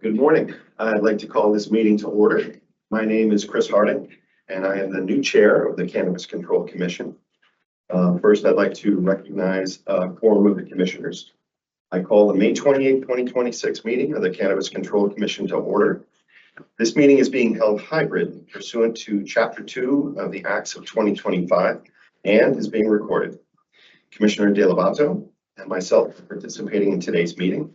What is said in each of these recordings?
Good morning. I'd like to call this meeting to order. My name is Chris Harding, and I am the new chair of the Cannabis Control Commission. First, I'd like to recognize a quorum of the commissioners. I call the May 28, 2026 meeting of the Cannabis Control Commission to order. This meeting is being held hybrid pursuant to Chapter 2 of the Acts of 2025 and is being recorded. Commissioner De Lovato and myself are participating in today's meeting.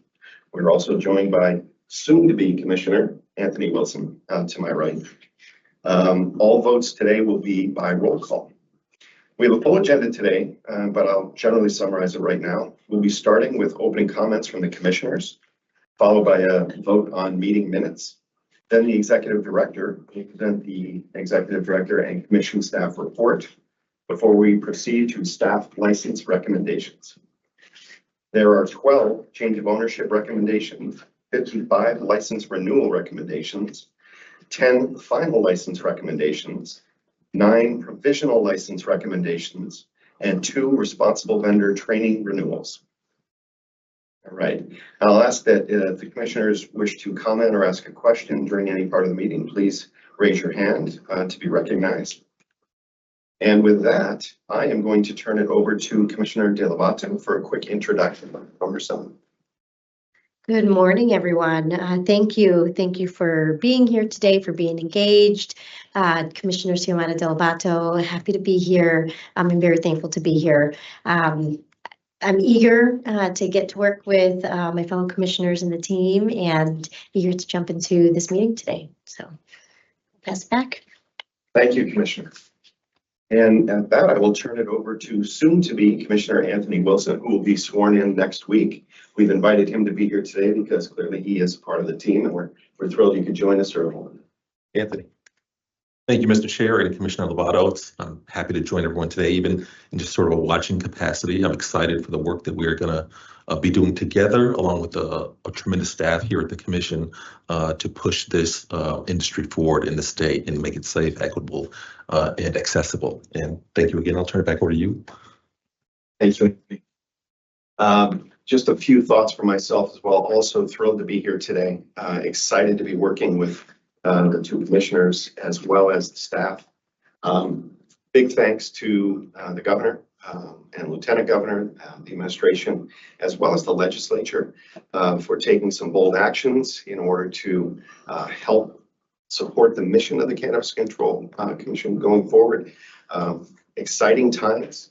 We're also joined by soon-to-be Commissioner Anthony Wilson to my right. All votes today will be by roll call. We have a full agenda today, but I'll generally summarize it right now. We'll be starting with opening comments from the commissioners, followed by a vote on meeting minutes. Then the executive director will present the executive director and commission staff report before we proceed to staff license recommendations. There are 12 change of ownership recommendations, 55 license renewal recommendations, 10 final license recommendations, 9 provisional license recommendations, and 2 responsible vendor training renewals. All right, I'll ask that if the commissioners wish to comment or ask a question during any part of the meeting, please raise your hand to be recognized. And with that, I am going to turn it over to Commissioner De Lovato for a quick introduction of herself. Good morning, everyone. Thank you. Thank you for being here today, for being engaged. Commissioner Xiomara De Lovato, happy to be here. I'm very thankful to be here. I'm eager to get to work with my fellow commissioners and the team, and eager to jump into this meeting today. So, pass it back. Thank you, Commissioner. And at that, I will turn it over to soon-to-be Commissioner Anthony Wilson, who will be sworn in next week. We've invited him to be here today because clearly he is part of the team, and we're thrilled you could join us early. Anthony. Thank you, Mr. Chair and Commissioner Lovato. I'm happy to join everyone today, even in just sort of a watching capacity. I'm excited for the work that we're going to be doing together, along with a tremendous staff here at the Commission, to push this industry forward in the state and make it safe, equitable, and accessible. And thank you again. I'll turn it back over to you. Thank you. Just a few thoughts for myself as well. Also thrilled to be here today. Excited to be working with the 2 commissioners as well as the staff. Big thanks to the governor and lieutenant governor, the administration, as well as the legislature for taking some bold actions in order to help support the mission of the Cannabis Control Commission going forward. Exciting times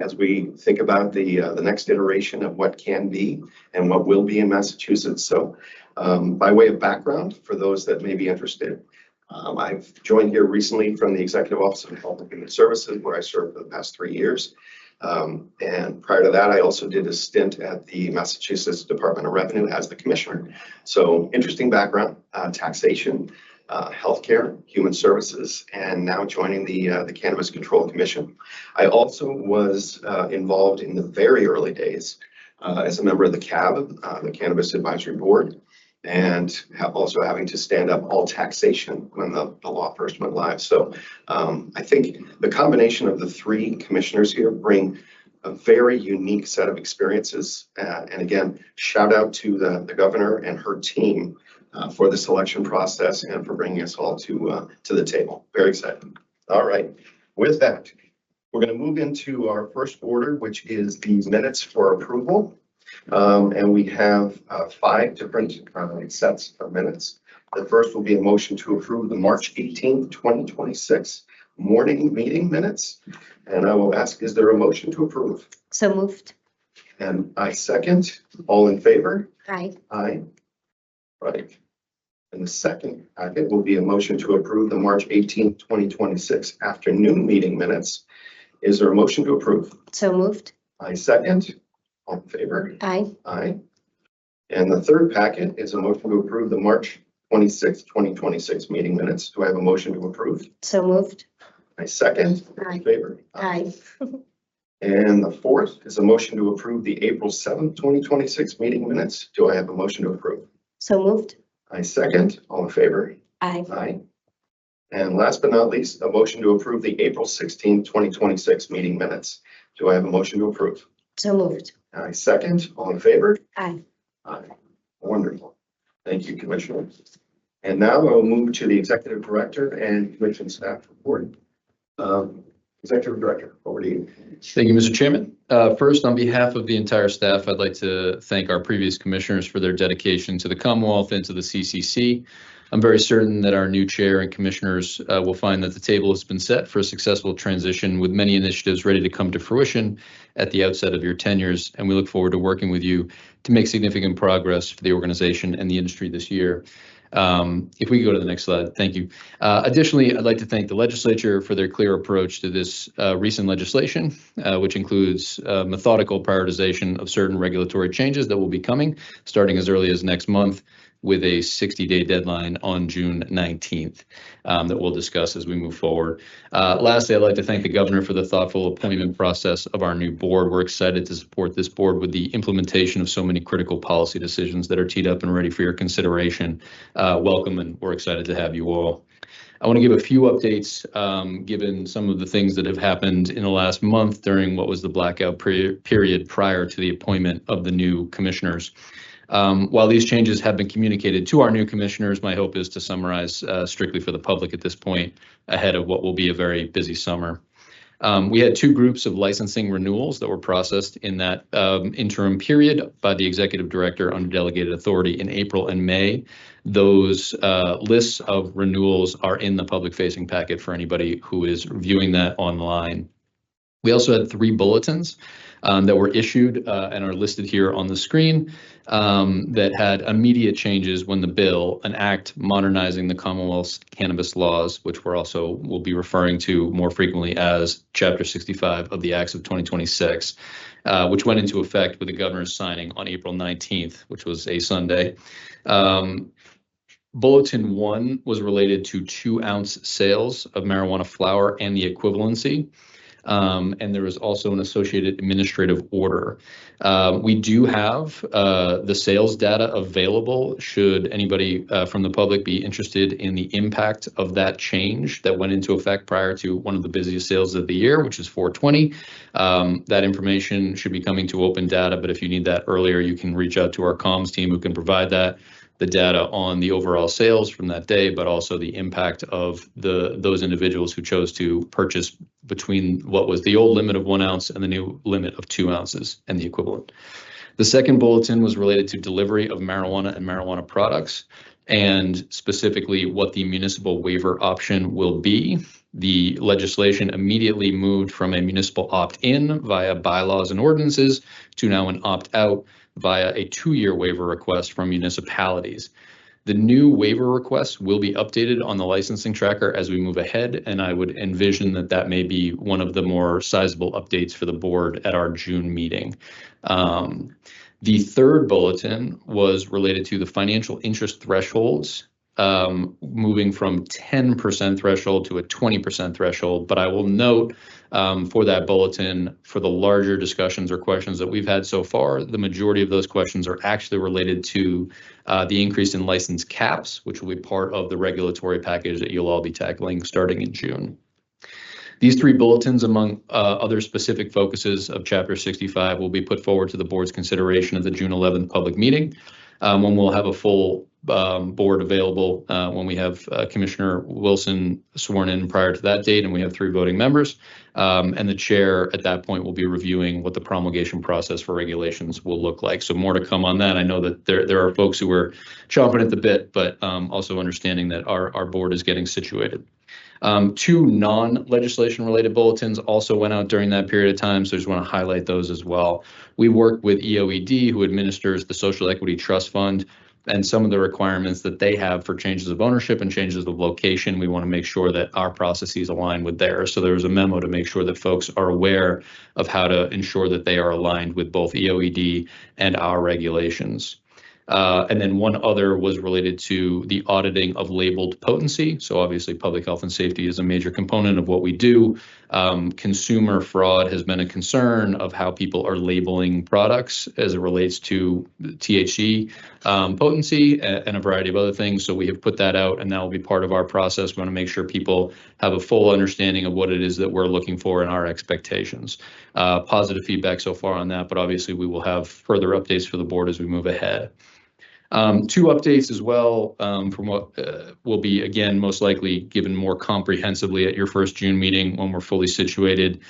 as we think about the next iteration of what can be and what will be in Massachusetts. So by way of background, for those that may be interested, I've joined here recently from the Executive Office of Health and Human Services, where I served for the past 3 years. And prior to that, I also did a stint at the Massachusetts Department of Revenue as the commissioner. So interesting background, taxation, healthcare, human services, and now joining the Cannabis Control Commission. I also was involved in the very early days as a member of the CAB, the Cannabis Advisory Board, and also having to stand up all taxation when the law first went live. So I think the combination of the 3 commissioners here bring a very unique set of experiences. And again, shout out to the governor and her team for the selection process and for bringing us all to the table. Very excited. All right, with that, we're going to move into our first order, which is the minutes for approval. And we have 5 different sets of minutes. The first will be a motion to approve the March 18th, 2026 morning meeting minutes. And I will ask, is there a motion to approve? So moved. And I second. All in favor? Aye. Aye. Right. And the second packet will be a motion to approve the March 18th, 2026 afternoon meeting minutes. Is there a motion to approve? So moved. I second. All in favor? Aye. Aye. And the third packet is a motion to approve the March 26th, 2026 meeting minutes. Do I have a motion to approve? So moved. I second. All Aye. in favor? Aye. And the fourth is a motion to approve the April 7th, 2026 meeting minutes. Do I have a motion to approve? So moved. I second. All in favor? Aye. Aye. And last but not least, a motion to approve the April 16th, 2026 meeting minutes. Do I have a motion to approve? So moved. I second. All in favor? Aye. Aye. Wonderful. Thank you, Commissioner. And now we'll move to the Executive Director and Commission staff report. Executive Director, over to you. Thank you, Mr. Chairman. First, on behalf of the entire staff, I'd like to thank our previous commissioners for their dedication to the Commonwealth and to the CCC. I'm very certain that our new chair and commissioners will find that the table has been set for a successful transition with many initiatives ready to come to fruition at the outset of your tenures, and we look forward to working with you to make significant progress for the organization and the industry this year. If we could go to the next slide, thank you. Additionally, I'd like to thank the legislature for their clear approach to this recent legislation, which includes methodical prioritization of certain regulatory changes that will be coming starting as early as next month, with a 60-day deadline on June 19th that we'll discuss as we move forward. Lastly, I'd like to thank the governor for the thoughtful appointment process of our new board. We're excited to support this board with the implementation of so many critical policy decisions that are teed up and ready for your consideration. Welcome, and we're excited to have you all. I want to give a few updates given some of the things that have happened in the last month during what was the blackout period prior to the appointment of the new commissioners. While these changes have been communicated to our new commissioners, my hope is to summarize strictly for the public at this point ahead of what will be a very busy summer. We had two groups of licensing renewals that were processed in that interim period by the executive director under delegated authority in April and May. Those lists of renewals are in the public facing packet for anybody who is viewing that online. We also had 3 bulletins that were issued and are listed here on the screen that had immediate changes when the bill, an act modernizing the Commonwealth's cannabis laws, which we'll be referring to more frequently as Chapter 65 of the Acts of 2026, which went into effect with the governor's signing on April 19th, which was a Sunday. Bulletin 1 was related to 2-ounce sales of marijuana flower and the equivalency. And there was also an associated administrative order. We do have the sales data available should anybody from the public be interested in the impact of that change that went into effect prior to one of the busiest sales of the year, which is 4/20. That information should be coming to open data, but if you need that earlier, you can reach out to our comms team who can provide that. The data on the overall sales from that day, but also the impact of those individuals who chose to purchase between what was the old limit of 1 ounce and the new limit of 2 ounces and the equivalent. The second bulletin was related to delivery of marijuana and marijuana products, and specifically what the municipal waiver option will be. The legislation immediately moved from a municipal opt-in via bylaws and ordinances to now an opt-out via a 2-year waiver request from municipalities. The new waiver requests will be updated on the licensing tracker as we move ahead, and I would envision that that may be one of the more sizable updates for the board at our June meeting. The third bulletin was related to the financial interest thresholds, moving from 10% threshold to a 20% threshold. But I will note for that bulletin, for the larger discussions or questions that we've had so far, the majority of those questions are actually related to the increase in license caps, which will be part of the regulatory package that you'll all be tackling starting in June. These 3 bulletins, among other specific focuses of Chapter 65, will be put forward to the board's consideration at the June 11th public meeting, when we'll have a full board available, when we have Commissioner Wilson sworn in prior to that date, and we have 3 voting members. And the chair at that point will be reviewing what the promulgation process for regulations will look like. So more to come on that. I know that there are folks who are chomping at the bit, but also understanding that our board is getting situated. 2 non-legislation related bulletins also went out during that period of time, so I just want to highlight those as well. We work with EOED, who administers the Social Equity Trust Fund, and some of the requirements that they have for changes of ownership and changes of location. We want to make sure that our processes align with theirs. So there was a memo to make sure that folks are aware of how to ensure that they are aligned with both EOED and our regulations. And then one other was related to the auditing of labeled potency. So obviously public health and safety is a major component of what we do. Consumer fraud has been a concern of how people are labeling products as it relates to THC potency and a variety of other things. So we have put that out, and that will be part of our process. We want to make sure people have a full understanding of what it is that we're looking for and our expectations. Positive feedback so far on that, but obviously we will have further updates for the board as we move ahead. Two updates as well from what will be, again, most likely given more comprehensively at your first June meeting when we're fully situated.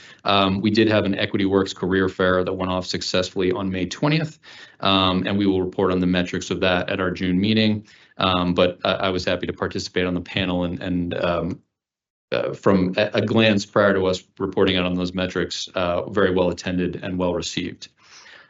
We did have an Equity Works career fair that went off successfully on May 20th, and we will report on the metrics of that at our June meeting. But I was happy to participate on the panel and from a glance prior to us reporting out on those metrics, very well attended and well received.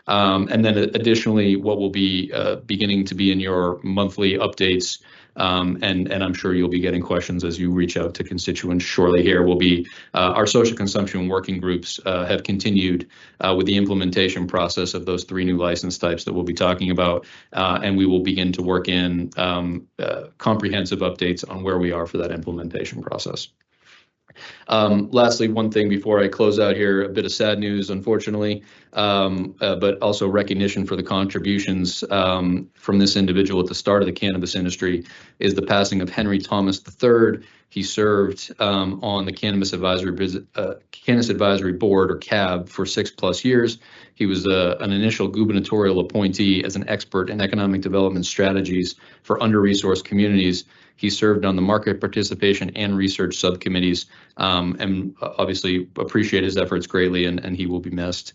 And then additionally, what will be beginning to be in your monthly updates, and I'm sure you'll be getting questions as you reach out to constituents shortly here, will be our social consumption working groups have continued with the implementation process of those 3 new license types that we'll be talking about, and we will begin to work in comprehensive updates on where we are for that implementation process. Lastly, one thing before I close out here, a bit of sad news, unfortunately, but also recognition for the contributions from this individual at the start of the cannabis industry is the passing of Henry Thomas III. He served on the Cannabis Advisory Board, or CAB, for 6+ years. He was an initial gubernatorial appointee as an expert in economic development strategies for under-resourced communities. He served on the market participation and research subcommittees, and obviously appreciate his efforts greatly, and he will be missed.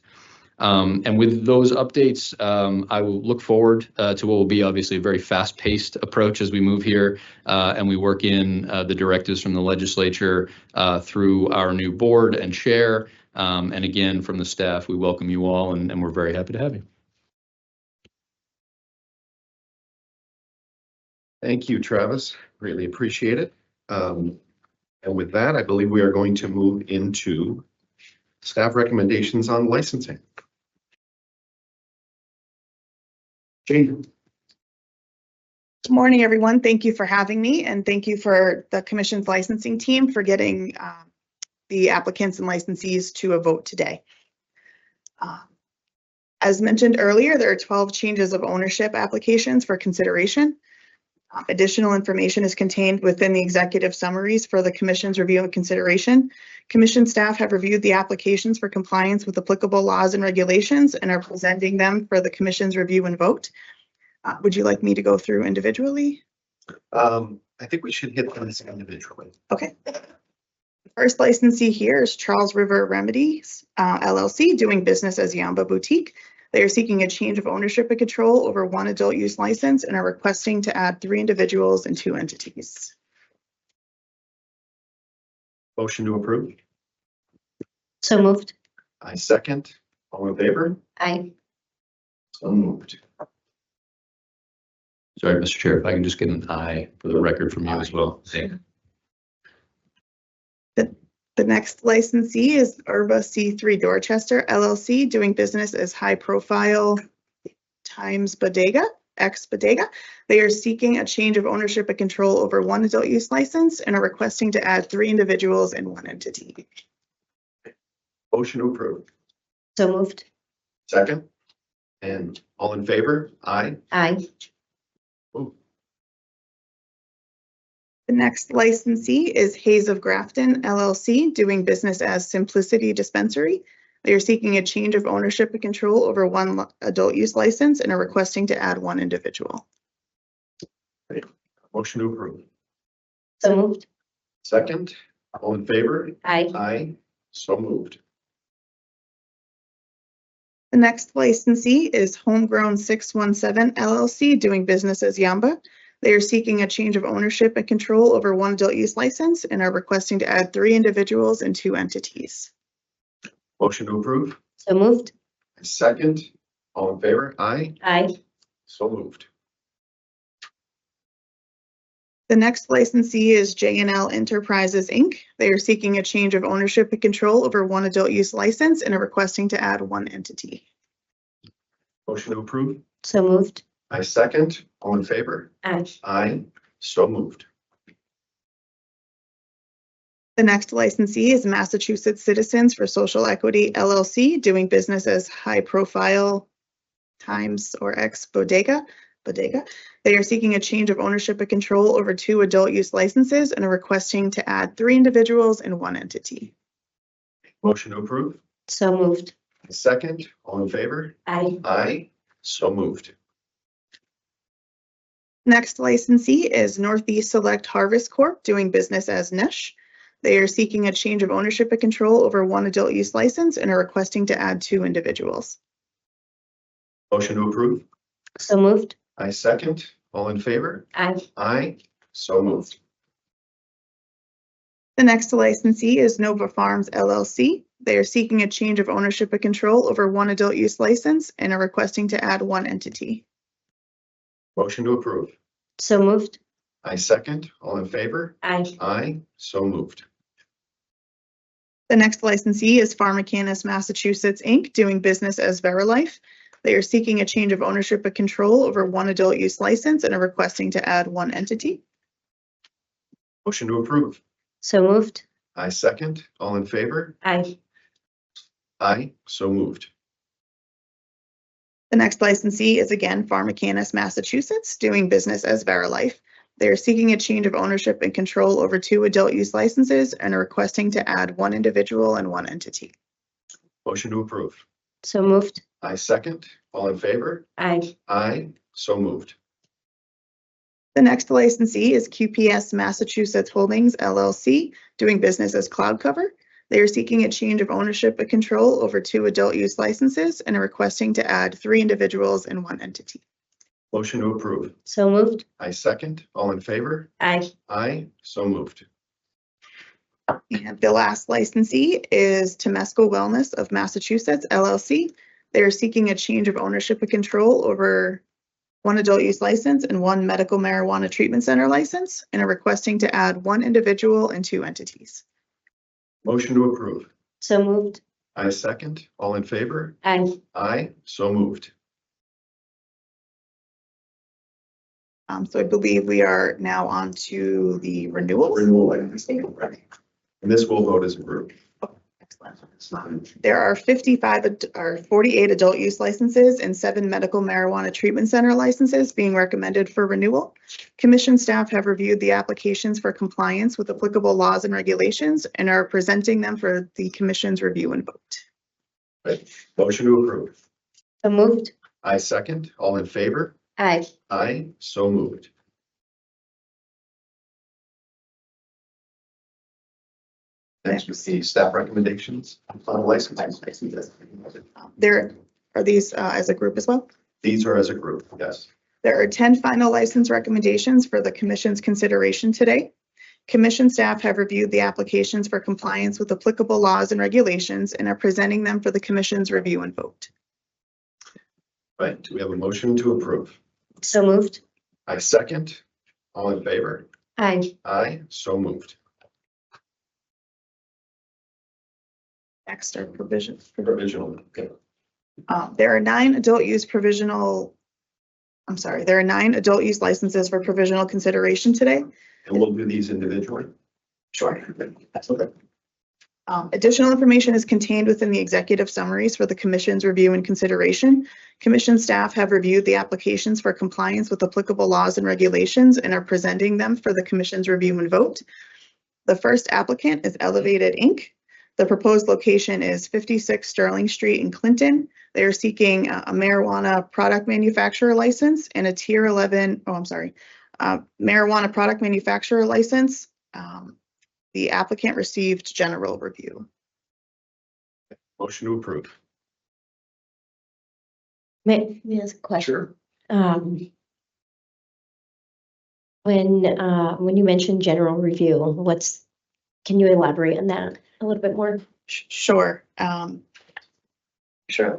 And with those updates, I will look forward to what will be obviously a very fast-paced approach as we move here, and we work in the directives from the legislature through our new board and chair. And again, from the staff, we welcome you all, and we're very happy to have you. Thank you, Travis. Really appreciate it. And with that, I believe we are going to move into staff recommendations on licensing. Jane. Good morning, everyone. Thank you for having me, and thank you for the Commission's licensing team for getting the applicants and licensees to a vote today. As mentioned earlier, there are 12 changes of ownership applications for consideration. Additional information is contained within the executive summaries for the Commission's review and consideration. Commission staff have reviewed the applications for compliance with applicable laws and regulations and are presenting them for the Commission's review and vote. Would you like me to go through individually? I think we should hit them individually. Okay. The first licensee here is Charles River Remedies, LLC, doing business as Yamba Boutique. They are seeking a change of ownership and control over 1 adult use license and are requesting to add 3 individuals and 2 entities. Motion to approve. So moved. I second. All in favor? Aye. So moved. Sorry, Mr. Chair, if I can just get an aye for the record from you as well. The next licensee is Herba C3 Dorchester, LLC, doing business as High Profile Times Bodega, ex-Bodega. They are seeking a change of ownership and control over 1 adult use license and are requesting to add 3 individuals and 1 entity. Motion to approve. So moved. Second. And all in favor? Aye. Aye. Ooh. The next licensee is Hayes of Grafton, LLC, doing business as Simplicity Dispensary. They are seeking a change of ownership and control over 1 adult use license and are requesting to add 1 individual. Motion to approve. So moved. Second. All in favor? Aye. Aye. So moved. The next licensee is Homegrown 617, LLC, doing business as Yamba. They are seeking a change of ownership and control over 1 adult use license and are requesting to add 3 individuals and 2 entities. Motion to approve. So moved. Second. All in favor? Aye. Aye. So moved. The next licensee is J&L Enterprises, Inc. They are seeking a change of ownership and control over 1 adult use license and are requesting to add 1 entity. Motion to approve. So moved. I second. All in favor? Aye. Aye. So moved. The next licensee is Massachusetts Citizens for Social Equity, LLC, doing business as High Profile Times or ex Bodega. They are seeking a change of ownership and control over 2 adult use licenses and are requesting to add 3 individuals and 1 entity. Motion to approve. So moved. Second. All in favor? Aye. Aye. So moved. Next licensee is Northeast Select Harvest Corp., doing business as Nish. They are seeking a change of ownership and control over one adult use license and are requesting to add 2 individuals. Motion to approve. So moved. I second. All in favor? Aye. Aye. So moved. The next licensee is Nova Farms LLC. They are seeking a change of ownership and control over one adult use license and are requesting to add 1 entity. Motion to approve. So moved. I second. All in favor? Aye. Aye. So moved. The next licensee is Pharmacanis Massachusetts, Inc., doing business as Verilife. They are seeking a change of ownership and control over one adult use license and are requesting to add 1 entity. Motion to approve. So moved. I second. All in favor? Aye. Aye. So moved. The next licensee is again Pharmacanis Massachusetts, doing business as Verilife. They are seeking a change of ownership and control over 2 adult use licenses and are requesting to add 1 individual and 1 entity. Motion to approve. So moved. I second. All in favor? Aye. Aye. So moved. The next licensee is QPS Massachusetts Holdings LLC, doing business as Cloud Cover. They are seeking a change of ownership and control over 2 adult use licenses and are requesting to add 3 individuals and 1 entity. Motion to approve. So moved. I second. All in favor? Aye. Aye. So moved. And the last licensee is Temescal Wellness of Massachusetts LLC. They are seeking a change of ownership and control over 1 adult use license and 1 medical marijuana treatment center license and are requesting to add 1 individual and 2 entities. Motion to approve. So moved. I second. All in favor? Aye. Aye. So moved. So I believe we are now on to the renewal. And this will vote as a group. There are 48 adult use licenses and 7 medical marijuana treatment center licenses being recommended for renewal. Commission staff have reviewed the applications for compliance with applicable laws and regulations and are presenting them for the commission's review and vote. Right. Motion to approve. So moved. I second. All in favor? Aye. Aye. So moved. Next is the staff recommendations on the licenses. There are these as a group as well. These are as a group, yes. There are 10 final license recommendations for the commission's consideration today. Commission staff have reviewed the applications for compliance with applicable laws and regulations and are presenting them for the commission's review and vote. Right. Do we have a motion to approve? So moved. I second. All in favor? Aye. Aye. So moved. Next are provisions. Provisional. Okay. There are 9 adult use licenses for provisional consideration today. And we'll do these individually. Sure. That's okay. Additional information is contained within the executive summaries for the commission's review and consideration. Commission staff have reviewed the applications for compliance with applicable laws and regulations and are presenting them for the commission's review and vote. The first applicant is Elevated Inc. The proposed location is 56 Sterling Street in Clinton. They are seeking a marijuana product manufacturer license and a tier 11, marijuana product manufacturer license. The applicant received general review. Motion to approve. May I ask a question? Sure. When you mentioned general review, can you elaborate on that a little bit more? Sure. Sure.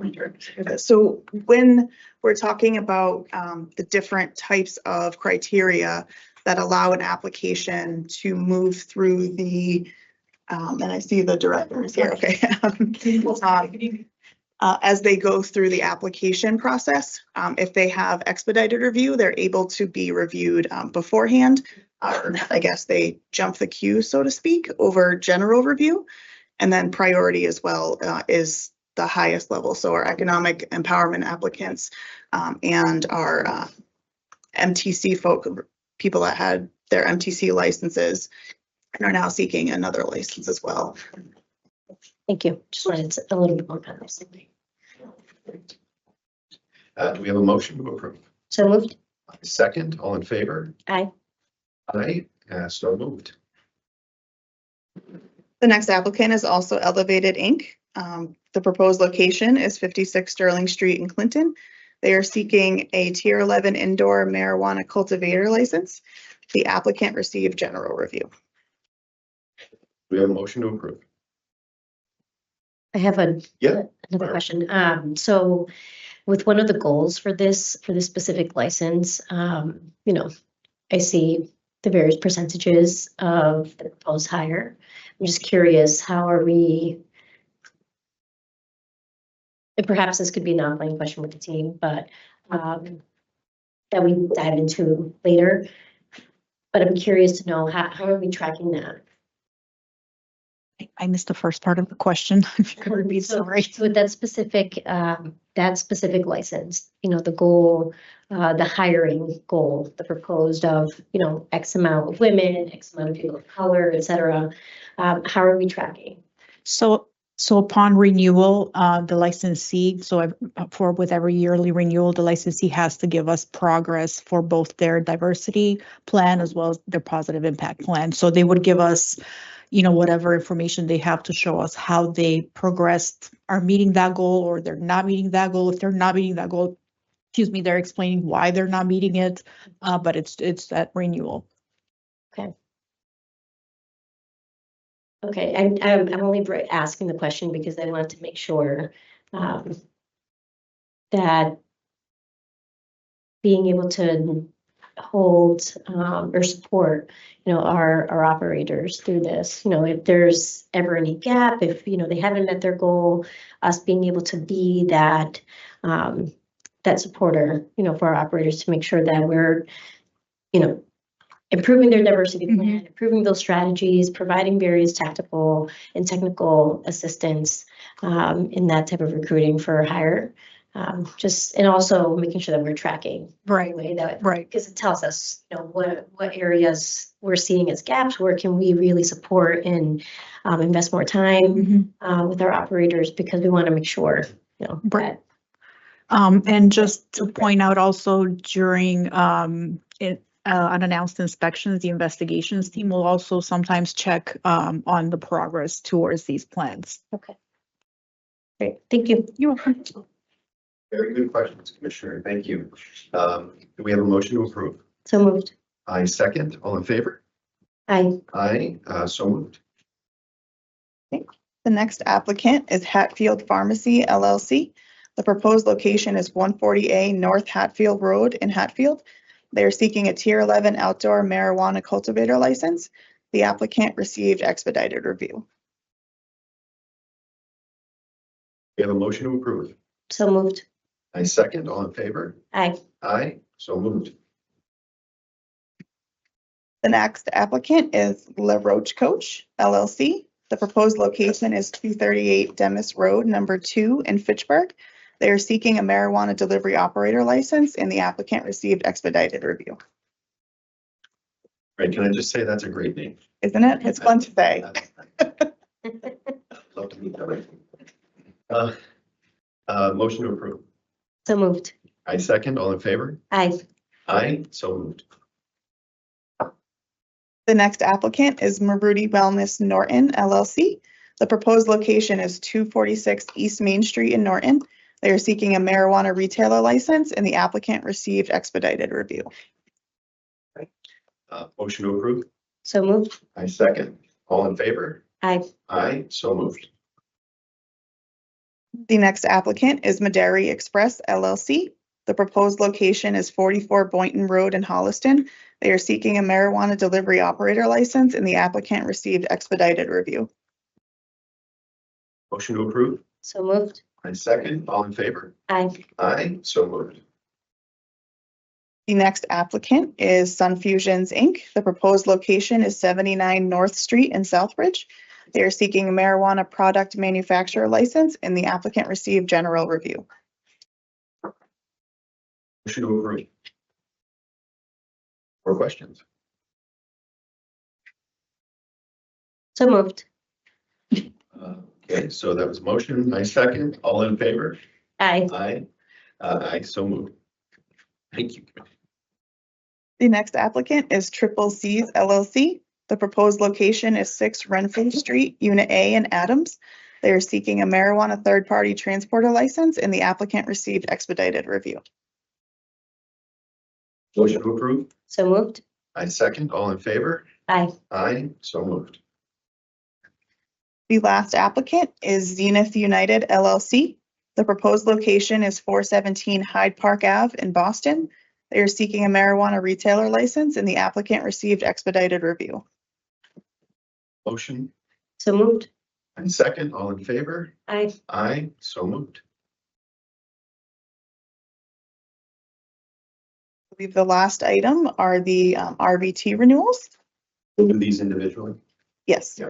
So when we're talking about the different types of criteria that allow an application to move through the, and I see the director is here, okay. As they go through the application process, if they have expedited review, they're able to be reviewed beforehand. I guess they jump the queue, so to speak, over general review. And then priority as well is the highest level. So our economic empowerment applicants and our MTC people that had their MTC licenses and are now seeking another license as well. Thank you. Just wanted a little bit more context. Do we have a motion to approve? So moved. Second, all in favor? Aye. Aye, so moved. The next applicant is also Elevated Inc. The proposed location is 56 Sterling Street in Clinton. They are seeking a Tier 11 indoor marijuana cultivator license. The applicant received general review. We have a motion to approve. I have Yeah. another question. So with one of the goals for this specific license, I see the various percentages of the proposed hire. I'm just curious, how are we? And perhaps this could be an offline question with the team, but that we dive into later. But I'm curious to know how are we tracking that? I missed the first part of the question. If you could repeat, sorry. So with that specific license, the goal, the hiring goal, the proposed of, X amount of women, X amount of people of color, et cetera. How are we tracking? So upon renewal, the licensee, with every yearly renewal, the licensee has to give us progress for both their diversity plan as well as their positive impact plan. So they would give us, whatever information they have to show us how they progressed, are meeting that goal or they're not meeting that goal. If they're not meeting that goal, they're explaining why they're not meeting it, but it's at renewal. Okay, I'm only asking the question because I wanted to make sure that being able to hold or support, our operators through this, if there's ever any gap, if, they haven't met their goal, us being able to be that supporter, for our operators to make sure that we're, improving their diversity plan, improving those strategies, providing various tactical and technical assistance in that type of recruiting for hire. And also making sure that we're tracking Right. the way that, Right. because it tells us, what areas we're seeing as gaps, where can we really support and invest more time with our operators, because we want to make sure, Right. that. And just to point out also during unannounced inspections, the investigations team will also sometimes check on the progress towards these plans. Okay. Great, thank you. You're welcome. Very good questions, Commissioner. Thank you. Do we have a motion to approve? So moved. I second. All in favor? Aye. Aye, so moved. The next applicant is Hatfield Pharmacy LLC. The proposed location is 140A North Hatfield Road in Hatfield. They are seeking a Tier 11 outdoor marijuana cultivator license. The applicant received expedited review. We have a motion to approve. So moved. I second. All in favor? Aye. Aye, so moved. The next applicant is La Roche Coach LLC. The proposed location is 238 Demis Road, number 2 in Fitchburg. They are seeking a marijuana delivery operator license, and the applicant received expedited review. Right, can I just say that's a great name? Isn't it? It's fun to say. Love to meet that. Motion to approve. So moved. I second. All in favor? Aye. Aye, so moved. The next applicant is Maruti Wellness Norton LLC. The proposed location is 246 East Main Street in Norton. They are seeking a marijuana retailer license, and the applicant received expedited review. Motion to approve. So moved. I second. All in favor? Aye. Aye, so moved. The next applicant is Maderi Express LLC. The proposed location is 44 Boynton Road in Holliston. They are seeking a marijuana delivery operator license, and the applicant received expedited review. Motion to approve. So moved. I second. All in favor? Aye. Aye, so moved. The next applicant is Sun Fusions Inc. The proposed location is 79 North Street in Southbridge. They are seeking a marijuana product manufacturer license, and the applicant received general review. Motion to approve. More questions? So moved. Okay, so that was motion. I second. All in favor? Aye. Aye. Aye, so moved. Thank you. The next applicant is Triple C's LLC. The proposed location is 6 Renfrew Street, Unit A in Adams. They are seeking a marijuana third-party transporter license, and the applicant received expedited review. Motion to approve. So moved. I second. All in favor? Aye. Aye. So moved. The last applicant is Zenith United LLC. The proposed location is 417 Hyde Park Ave in Boston. They are seeking a marijuana retailer license, and the applicant received expedited review. Motion. So moved. I second. All in favor? Aye. Aye. So moved. I believe the last item are the RVT renewals. We'll do these individually. Yes. Yeah.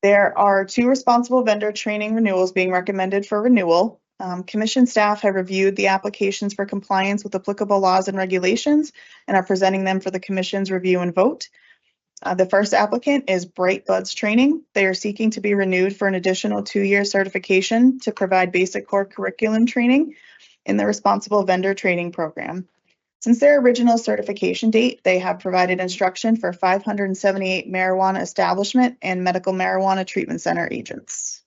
There are 2 responsible vendor training renewals being recommended for renewal. Commission staff have reviewed the applications for compliance with applicable laws and regulations and are presenting them for the commission's review and vote. The first applicant is Bright Buds Training. They are seeking to be renewed for an additional 2-year certification to provide basic core curriculum training in the responsible vendor training program. Since their original certification date, they have provided instruction for 578 marijuana establishment and medical marijuana treatment center agents.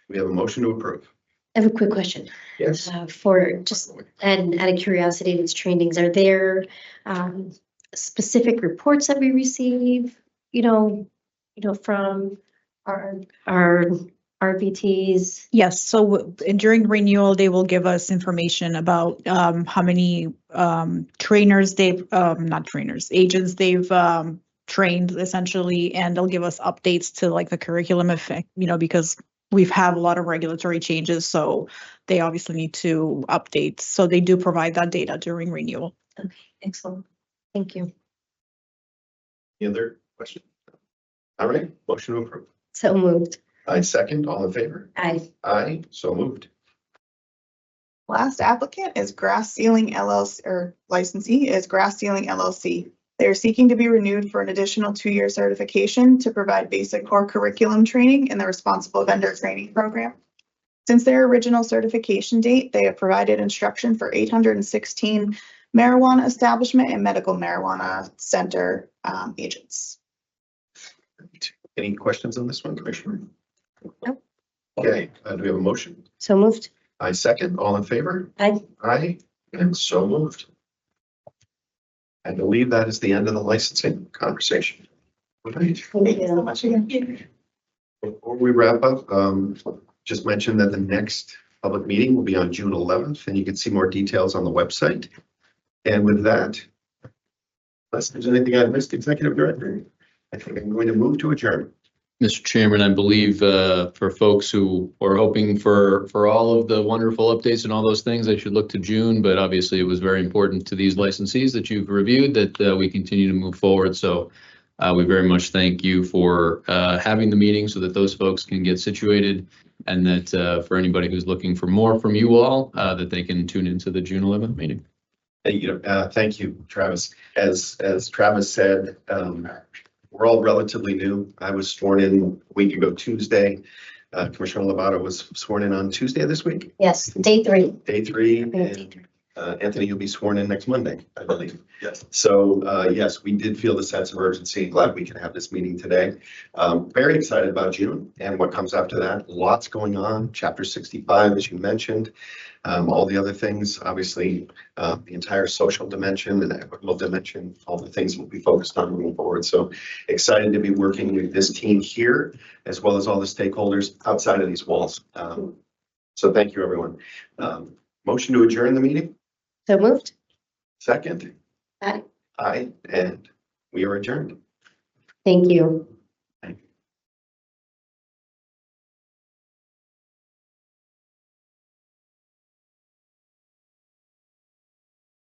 We have a motion to approve. I have a quick question. Yes. For just, and out of curiosity, these trainings, are there specific reports that we receive, from our RVTs? Yes, so during renewal, they will give us information about how many trainers they've, not trainers, agents they've trained essentially, and they'll give us updates to like the curriculum effect, because we've had a lot of regulatory changes, so they obviously need to update. So they do provide that data during renewal. Okay, excellent. Thank you. Any other question? All right, motion to approve. So moved. I second. All in favor? Aye. Aye. So moved. Last applicant is Grass Ceiling LLC, or licensee is Grass Ceiling LLC. They are seeking to be renewed for an additional 2-year certification to provide basic core curriculum training in the responsible vendor training program. Since their original certification date, they have provided instruction for 816 marijuana establishment and medical marijuana center agents. Any questions on this one, Commissioner? No. Okay, do we have a motion? So moved. I second. All in favor? Aye. Aye. And so moved. I believe that is the end of the licensing conversation. Right. Thank you so much again. Before we wrap up, just mention that the next public meeting will be on June 11th, and you can see more details on the website. And with that, unless there's anything I missed, Executive Director, I think I'm going to move to adjourn. Mr. Chairman, I believe for folks who are hoping for all of the wonderful updates and all those things, they should look to June, but obviously it was very important to these licensees that you've reviewed that we continue to move forward. So we very much thank you for having the meeting so that those folks can get situated, and that for anybody who's looking for more from you all, that they can tune into the June 11th meeting. Thank you, Travis. As Travis said, we're all relatively new. I was sworn in a week ago Tuesday. Commissioner Lovato was sworn in on Tuesday of this week. Yes, day 3. Day 3. Day And 3. Anthony, you'll be sworn in next Monday, I believe. Yes. So yes, we did feel the sense of urgency. Glad we can have this meeting today. Very excited about June and what comes after that. Lots going on. Chapter 65, as you mentioned. All the other things, obviously, the entire social dimension and equitable dimension, all the things we'll be focused on moving forward. So excited to be working with this team here, as well as all the stakeholders outside of these walls. So thank you, everyone. Motion to adjourn the meeting. So moved. Second. Aye. Aye, and we are adjourned. Thank you.